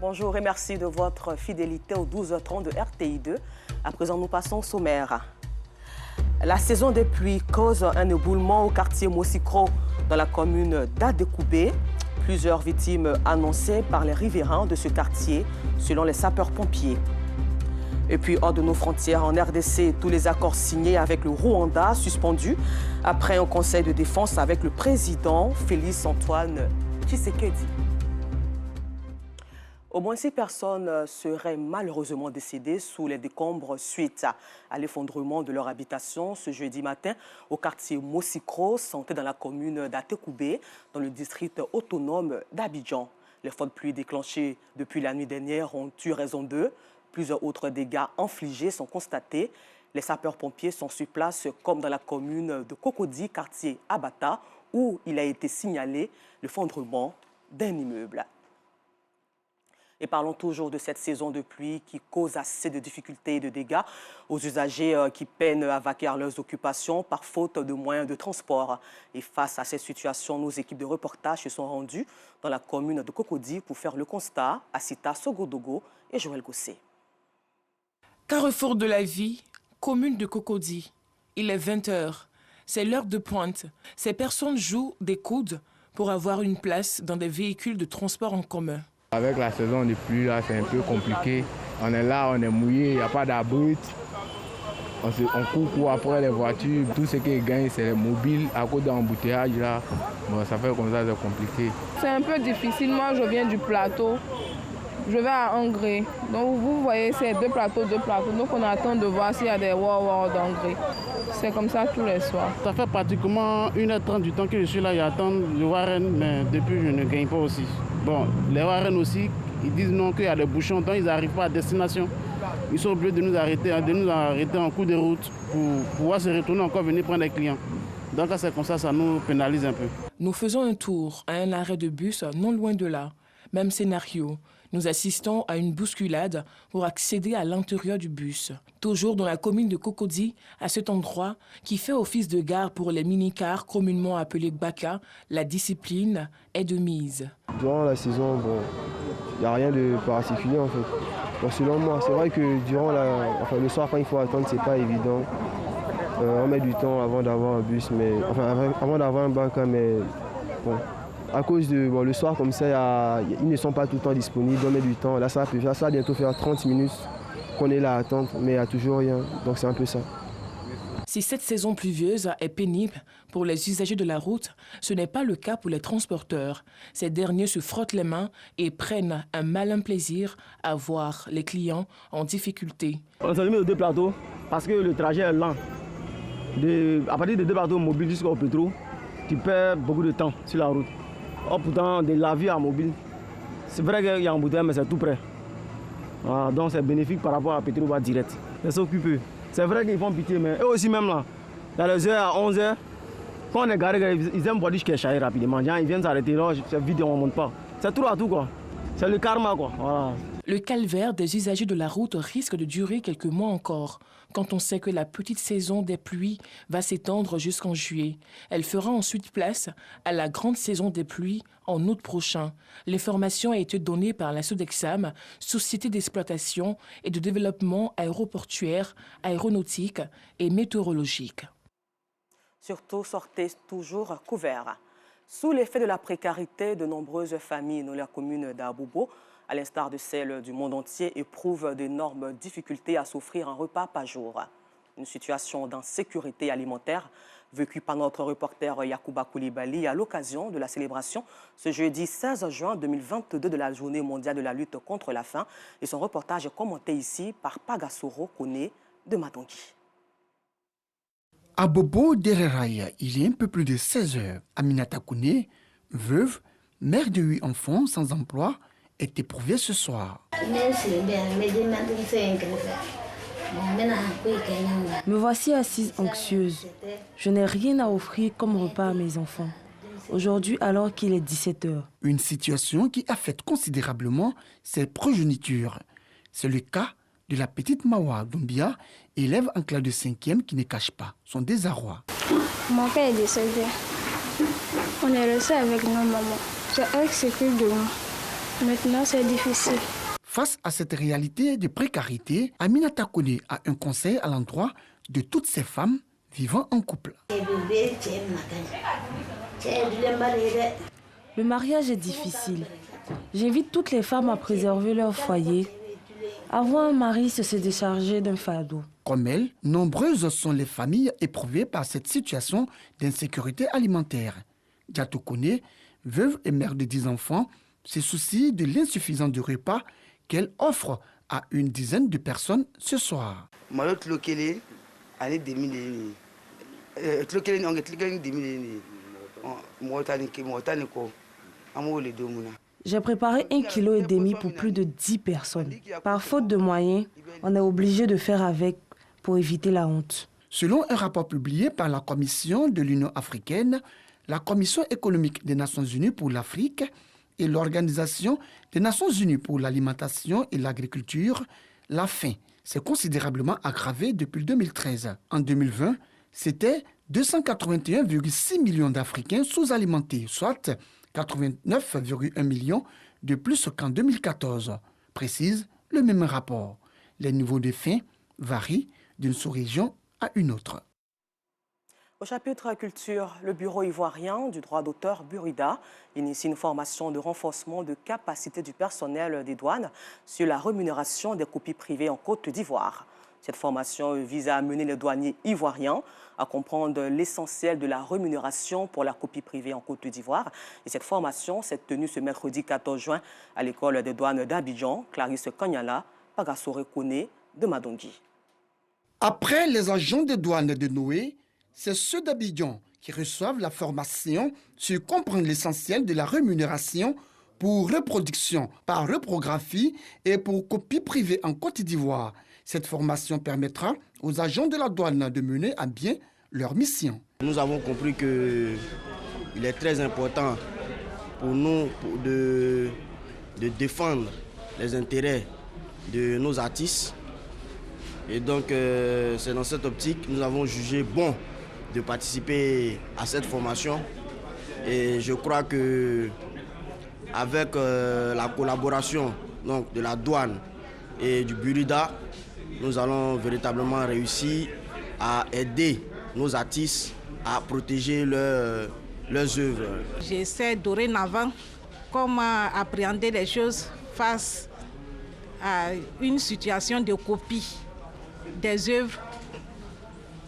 Bonjour et merci de votre fidélité aux 12h30 de RTI2. À présent, nous passons au sommaire. La saison des pluies cause un éboulement au quartier Mosikro dans la commune d'Adekoubé. Plusieurs victimes annoncées par les riverains de ce quartier, selon les sapeurs-pompiers. Et puis, hors de nos frontières, en RDC, tous les accords signés avec le Rwanda suspendus après un conseil de défense avec le président Félix-Antoine Tshisekedi. Au moins 6 personnes seraient malheureusement décédées sous les décombres suite à l'effondrement de leur habitation ce jeudi matin au quartier Mosikro, situé dans la commune d'Atekoubé, dans le district autonome d'Abidjan. Les fortes pluies déclenchées depuis la nuit dernière ont eu raison d'eux. Plusieurs autres dégâts infligés sont constatés. Les sapeurs-pompiers sont sur place comme dans la commune de Cocody, quartier Abata, où il a été signalé l'effondrement d'un immeuble. Et parlons toujours de cette saison de pluie qui cause assez de difficultés et de dégâts aux usagers qui peinent à vaquer à leurs occupations par faute de moyens de transport. Et face à cette situation, nos équipes de reportage se sont rendues dans la commune de Cocody pour faire le constat. Asita Sogodogo et Joël Gossé. Carrefour de la vie, commune de Cocody. Il est 20h. C'est l'heure de pointe. Ces personnes jouent des coudes pour avoir une place dans des véhicules de transport en commun. Avec la saison de pluie, là, c'est un peu compliqué. On est là, on est mouillé, il n'y a pas d'abri. On court après les voitures. Tout ce qui gagne, c'est les mobiles. À cause de l'embouteillage, là, bon, ça fait comme ça, c'est compliqué. C'est un peu difficile. Moi, je viens du plateau. Je vais à Angré. Donc, vous voyez, c'est deux plateaux. Donc, on attend de voir s'il y a des wow d'Angré. C'est comme ça tous les soirs. Ça fait pratiquement 1h30 du temps que je suis là. J'attends le Warren, mais depuis, je ne gagne pas aussi. Bon, les Warren aussi, ils disent non qu'il y a des bouchons, donc ils n'arrivent pas à destination. Ils sont obligés de nous arrêter en cours de route pour pouvoir se retourner encore venir prendre des clients. Donc c'est comme ça, ça nous pénalise un peu. Nous faisons un tour à un arrêt de bus non loin de là. Même scénario. Nous assistons à une bousculade pour accéder à l'intérieur du bus. Toujours dans la commune de Cocody, à cet endroit qui fait office de gare pour les mini-cars communément appelés Baka, la discipline est de mise. Durant la saison, il n'y a rien de particulier en fait. Bon, selon moi, c'est vrai que durant le soir quand il faut attendre, c'est pas évident. On met du temps avant d'avoir un bus, avant d'avoir un Baka, mais bon. À cause de le soir comme ça, ils ne sont pas tout le temps disponibles, on met du temps. Là, ça va bientôt faire 30 minutes qu'on est là à attendre, mais il n'y a toujours rien. Donc c'est un peu ça. Si cette saison pluvieuse est pénible pour les usagers de la route, ce n'est pas le cas pour les transporteurs. Ces derniers se frottent les mains et prennent un malin plaisir à voir les clients en difficulté. On s'est mis aux deux plateaux parce que le trajet est lent. À partir des deux plateaux mobiles jusqu'au pétro, tu perds beaucoup de temps sur la route. Oh, pourtant, de la vie à mobile, c'est vrai qu'il y a un bouteille, mais c'est tout près. Voilà, donc c'est bénéfique par rapport à Petroba direct. Ils s'occupent. C'est vrai qu'ils font pitié, mais eux aussi même là, dans les heures à 11h, quand on est garé, ils aiment boire du kéchaï rapidement. Ils viennent s'arrêter là, c'est vide, on ne monte pas. C'est tout à tout quoi. C'est le karma quoi. Voilà. Le calvaire des usagers de la route risque de durer quelques mois encore, quand on sait que la petite saison des pluies va s'étendre jusqu'en juillet. Elle fera ensuite place à la grande saison des pluies en août prochain. L'information a été donnée par la Sodexam, Société d'exploitation et de développement aéroportuaire, aéronautique et météorologique. Surtout, sortez toujours couverts. Sous l'effet de la précarité, de nombreuses familles dans la commune d'Abobo, à l'instar de celles du monde entier, éprouvent d'énormes difficultés à s'offrir un repas par jour. Une situation d'insécurité alimentaire vécue par notre reporter Yacouba Koulibaly à l'occasion de la célébration ce jeudi 16 juin 2022 de la Journée mondiale de la lutte contre la faim. Et son reportage est commenté ici par Pagasoro Kone de Matangui. À Bobo Dereraï, il est un peu plus de 16 heures. Aminata Kone, veuve, mère de 8 enfants sans emploi, est éprouvée ce soir. Me voici assise anxieuse. Je n'ai rien à offrir comme repas à mes enfants. Aujourd'hui, alors qu'il est 17 heures. Une situation qui affecte considérablement ses progénitures. C'est le cas de la petite Mawa Doumbia, élève en classe de 5e qui ne cache pas son désarroi. Mon père est décédé. On est resté avec nos mamans. C'est eux qui s'occupent de nous. Maintenant, c'est difficile. Face à cette réalité de précarité, Aminata Kone a un conseil à l'endroit de toutes ces femmes vivant en couple. Le mariage est difficile. J'invite toutes les femmes à préserver leur foyer. Avoir un mari, c'est se décharger d'un fardeau. Comme elle, nombreuses sont les familles éprouvées par cette situation d'insécurité alimentaire. Diatou Kone, veuve et mère de 10 enfants, se soucie de l'insuffisance du repas qu'elle offre à une dizaine de personnes ce soir. J'ai préparé 1,5 kg pour plus de 10 personnes. Par faute de moyens, on est obligé de faire avec pour éviter la honte. Selon un rapport publié par la Commission de l'Union africaine, la Commission économique des Nations unies pour l'Afrique et l'Organisation des Nations unies pour l'alimentation et l'agriculture, la faim s'est considérablement aggravée depuis 2013. En 2020, c'était 281,6 millions d'Africains sous-alimentés, soit 89,1 millions de plus qu'en 2014, précise le même rapport. Les niveaux de faim varient d'une sous-région à une autre. Au chapitre culture, le bureau ivoirien du droit d'auteur Burida initie une formation de renforcement de capacité du personnel des douanes sur la rémunération des copies privées en Côte d'Ivoire. Cette formation vise à amener les douaniers ivoiriens à comprendre l'essentiel de la rémunération pour la copie privée en Côte d'Ivoire. Et cette formation s'est tenue ce mercredi 14 juin à l'école des douanes d'Abidjan. Clarisse Kanyala, Pagassore Kone de Madongi. Après les agents de douane de Noé, c'est ceux d'Abidjan qui reçoivent la formation sur comprendre l'essentiel de la rémunération pour reproduction par reprographie et pour copie privée en Côte d'Ivoire. Cette formation permettra aux agents de la douane de mener à bien leur mission. Nous avons compris qu'il est très important pour nous de défendre les intérêts de nos artistes. Et donc, c'est dans cette optique que nous avons jugé bon de participer à cette formation. Et je crois que avec la collaboration donc, de la douane et du Burida, nous allons véritablement réussir à aider nos artistes à protéger leurs œuvres. J'essaie dorénavant comment appréhender les choses face à une situation de copie des œuvres,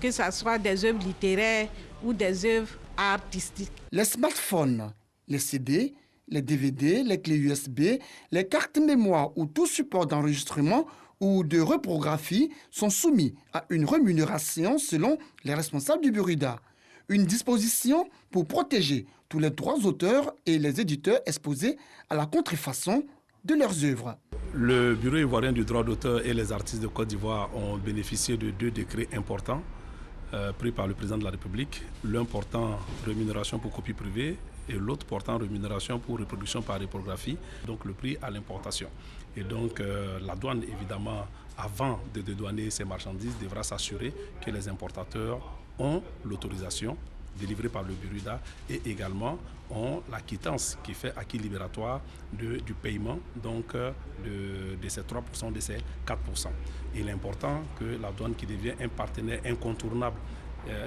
que ce soit des œuvres littéraires ou des œuvres artistiques. Les smartphones, les CD, les DVD, les clés USB, les cartes mémoire ou tout support d'enregistrement ou de reprographie sont soumis à une rémunération selon les responsables du Burida. Une disposition pour protéger tous les droits d'auteur et les éditeurs exposés à la contrefaçon de leurs œuvres. Le Bureau ivoirien du droit d'auteur et les artistes de Côte d'Ivoire ont bénéficié de 2 décrets importants pris par le président de la République. L'un portant rémunération pour copie privée et l'autre portant rémunération pour reproduction par reprographie, donc le prix à l'importation. Et donc la douane, évidemment, avant de dédouaner ces marchandises, devra s'assurer que les importateurs ont l'autorisation délivrée par le Burida et également ont la quittance qui fait acquis libératoire du paiement donc de ces 3%, de ces 4%. Il est important que la douane, qui devient un partenaire incontournable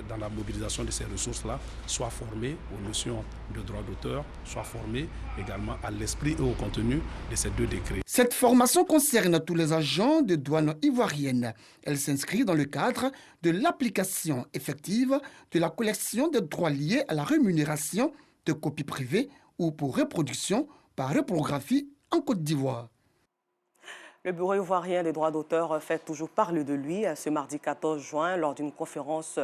dans la mobilisation de ces ressources-là, soit formée aux notions de droit d'auteur, soit formée également à l'esprit et au contenu de ces 2 décrets. Cette formation concerne tous les agents de douane ivoirienne. Elle s'inscrit dans le cadre de l'application effective de la collection des droits liés à la rémunération de copies privées ou pour reproduction par reprographie en Côte d'Ivoire. Le Bureau ivoirien des droits d'auteur fait toujours parler de lui. Ce mardi 14 juin, lors d'une conférence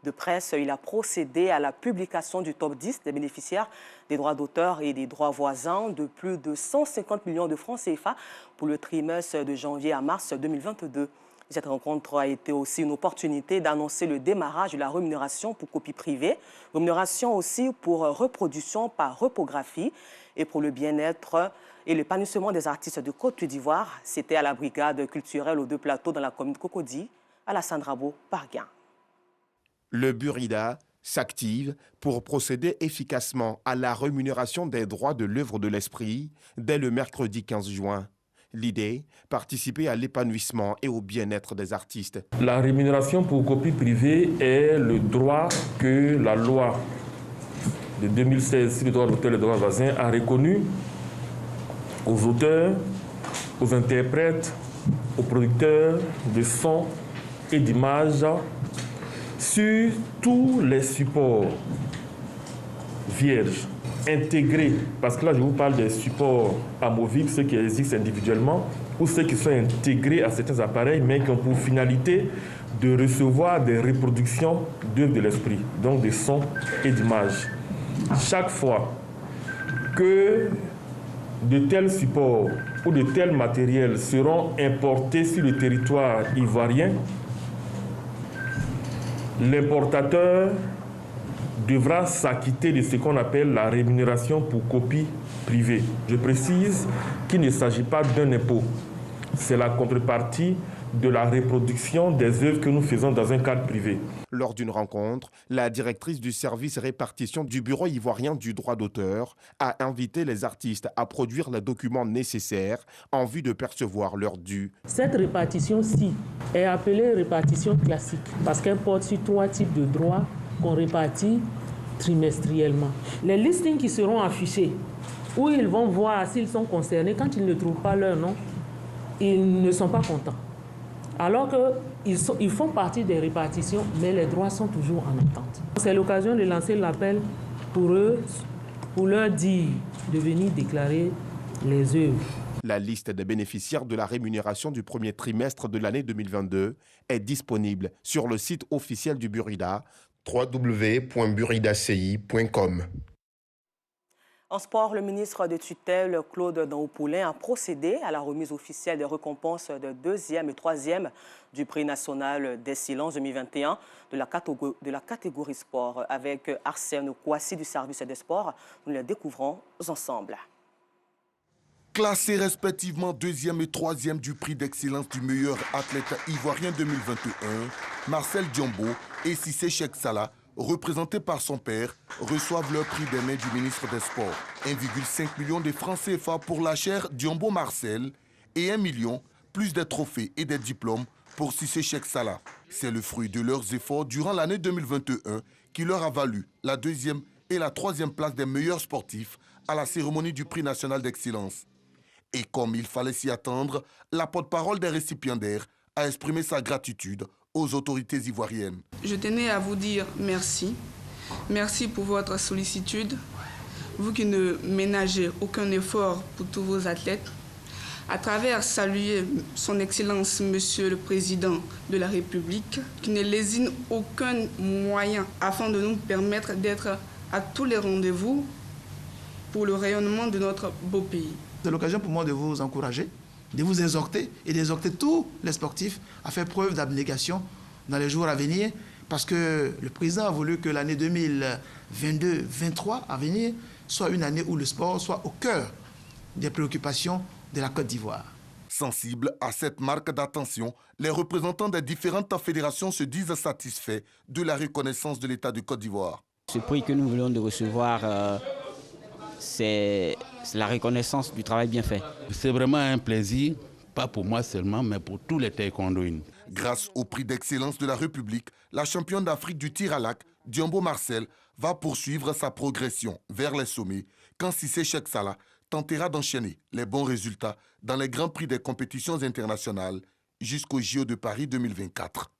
de presse, il a procédé à la publication du top 10 des bénéficiaires des droits d'auteur et des droits voisins de plus de 150 millions de francs CFA pour le trimestre de janvier à mars 2022. Cette rencontre a été aussi une opportunité d'annoncer le démarrage de la rémunération pour copie privée, rémunération aussi pour reproduction par reprographie et pour le bien-être et l'épanouissement des artistes de Côte d'Ivoire. C'était à la brigade culturelle aux 2 plateaux dans la commune de Cocody, à la Sandrabo, Parguin. Le Burida s'active pour procéder efficacement à la rémunération des droits de l'œuvre de l'esprit dès le mercredi 15 juin. L'idée, participer à l'épanouissement et au bien-être des artistes. La rémunération pour copie privée est le droit que la loi de 2016 sur le droit d'auteur et les droits voisins a reconnu aux auteurs, aux interprètes, aux producteurs de sons et d'images sur tous les supports vierges, intégrés, parce que là je vous parle des supports amovibles, ceux qui existent individuellement, ou ceux qui sont intégrés à certains appareils, mais qui ont pour finalité de recevoir des reproductions d'œuvres de l'esprit, donc des sons et d'images. Chaque fois que de tels supports ou de tels matériels seront importés sur le territoire ivoirien, l'importateur devra s'acquitter de ce qu'on appelle la rémunération pour copie privée. Je précise qu'il ne s'agit pas d'un impôt. C'est la contrepartie de la reproduction des œuvres que nous faisons dans un cadre privé. Lors d'une rencontre, la directrice du service répartition du Bureau ivoirien du droit d'auteur a invité les artistes à produire les documents nécessaires en vue de percevoir leur dû. Cette répartition-ci est appelée répartition classique parce qu'elle porte sur 3 types de droits qu'on répartit trimestriellement. Les listings qui seront affichés, où ils vont voir s'ils sont concernés, quand ils ne trouvent pas leur nom, ils ne sont pas contents. Alors qu'ils font partie des répartitions, mais les droits sont toujours en attente. C'est l'occasion de lancer l'appel pour eux, pour leur dire de venir déclarer les œuvres. La liste des bénéficiaires de la rémunération du premier trimestre de l'année 2022 est disponible sur le site officiel du Burida, www.buridaci.com. En sport, le ministre de tutelle, Claude Daoupoulin, a procédé à la remise officielle des récompenses de 2e et 3e du prix national d'excellence 2021 de la catégorie sport. Avec Arsène Kouassi du service des sports, nous les découvrons ensemble. Classés respectivement 2e et 3e du prix d'excellence du meilleur athlète ivoirien 2021, Marcel Diombo et Cissé Cheikh Salah, représentés par son père, reçoivent leur prix des mains du ministre des Sports. 1,5 million de francs CFA pour la chaire Diombo Marcel et 1 million plus des trophées et des diplômes pour Cissé Cheikh Salah. C'est le fruit de leurs efforts durant l'année 2021 qui leur a valu la 2e et la 3e place des meilleurs sportifs à la cérémonie du prix national d'excellence. Et comme il fallait s'y attendre, la porte-parole des récipiendaires a exprimé sa gratitude aux autorités ivoiriennes. Je tenais à vous dire merci. Merci pour votre sollicitude. Vous qui ne ménagez aucun effort pour tous vos athlètes. À travers saluer son Excellence, Monsieur le Président de la République, qui ne lésine aucun moyen afin de nous permettre d'être à tous les rendez-vous pour le rayonnement de notre beau pays. C'est l'occasion pour moi de vous encourager, de vous exhorter et d'exhorter tous les sportifs à faire preuve d'abnégation dans les jours à venir, parce que le président a voulu que l'année 2022-23 à venir soit une année où le sport soit au cœur des préoccupations de la Côte d'Ivoire. Sensibles à cette marque d'attention, les représentants des différentes fédérations se disent satisfaits de la reconnaissance de l'État de Côte d'Ivoire. Ce prix que nous venons de recevoir, c'est la reconnaissance du travail bien fait. C'est vraiment un plaisir, pas pour moi seulement, mais pour tous les taekwondoïnes. Grâce au prix d'excellence de la République, la championne d'Afrique du tir à l'arc, Diombo Marcel, va poursuivre sa progression vers les sommets quand Cissé Cheikh Salah tentera d'enchaîner les bons résultats dans les grands prix des compétitions internationales jusqu'au JO de Paris 2024.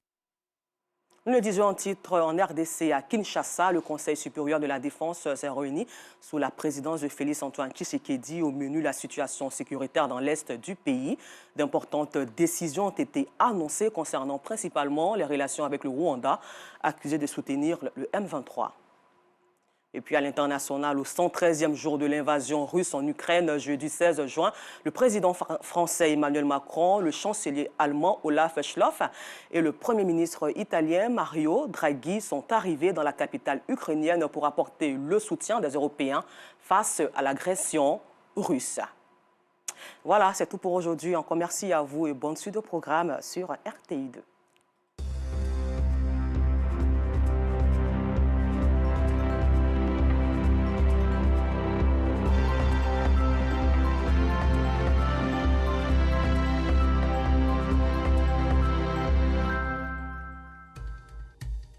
Nous le disions en titre, en RDC à Kinshasa, le Conseil supérieur de la défense s'est réuni sous la présidence de Félix-Antoine Tshisekedi. Au menu, la situation sécuritaire dans l'est du pays. D'importantes décisions ont été annoncées concernant principalement les relations avec le Rwanda, accusé de soutenir le M23. Et puis à l'international, au 113e jour de l'invasion russe en Ukraine, jeudi 16 juin, le président français Emmanuel Macron, le chancelier allemand Olaf Scholz et le premier ministre italien Mario Draghi sont arrivés dans la capitale ukrainienne pour apporter le soutien des Européens face à l'agression russe. Voilà, c'est tout pour aujourd'hui. Encore merci à vous et bonne suite au programme sur RTI2.